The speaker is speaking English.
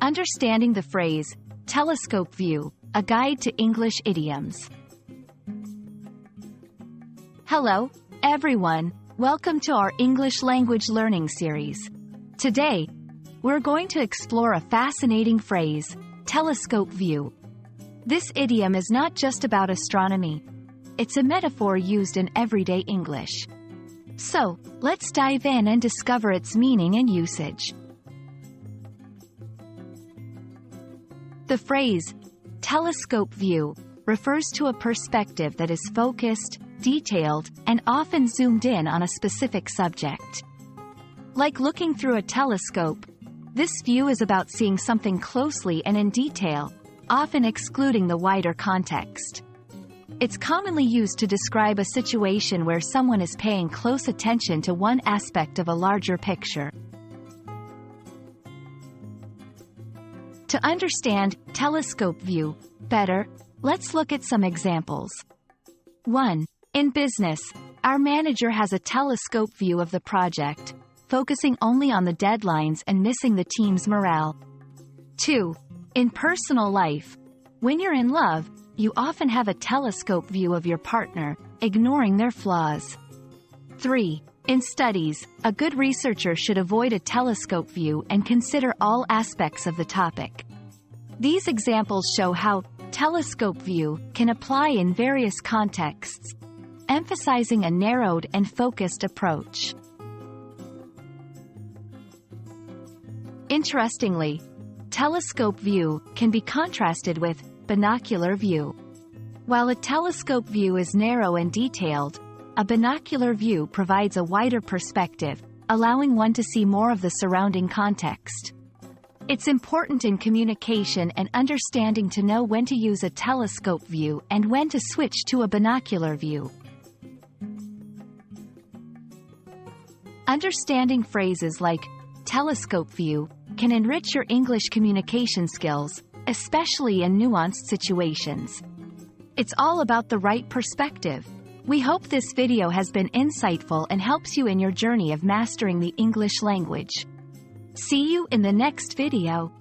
Understanding the phrase, telescope view, a guide to English idioms. Hello, everyone. Welcome to our English language learning series. Today, we're going to explore a fascinating phrase, telescope view. This idiom is not just about astronomy. It's a metaphor used in everyday English. So, let's dive in and discover its meaning and usage. The phrase, telescope view, refers to a perspective that is focused, detailed, and often zoomed in on a specific subject. Like looking through a telescope, this view is about seeing something closely and in detail, often excluding the wider context. It's commonly used to describe a situation where someone is paying close attention to one aspect of a larger picture. To understand telescope view better, let's look at some examples. 1. In business, our manager has a telescope view of the project, focusing only on the deadlines and missing the team's morale. 2. In personal life, when you're in love, you often have a telescope view of your partner, ignoring their flaws. 3. In studies, a good researcher should avoid a telescope view and consider all aspects of the topic. These examples show how telescope view can apply in various contexts, emphasizing a narrowed and focused approach. Interestingly, telescope view can be contrasted with binocular view. While a telescope view is narrow and detailed, a binocular view provides a wider perspective, allowing one to see more of the surrounding context. It's important in communication and understanding to know when to use a telescope view and when to switch to a binocular view. Understanding phrases like telescope view can enrich your English communication skills, especially in nuanced situations. It's all about the right perspective. We hope this video has been insightful and helps you in your journey of mastering the English language. See you in the next video.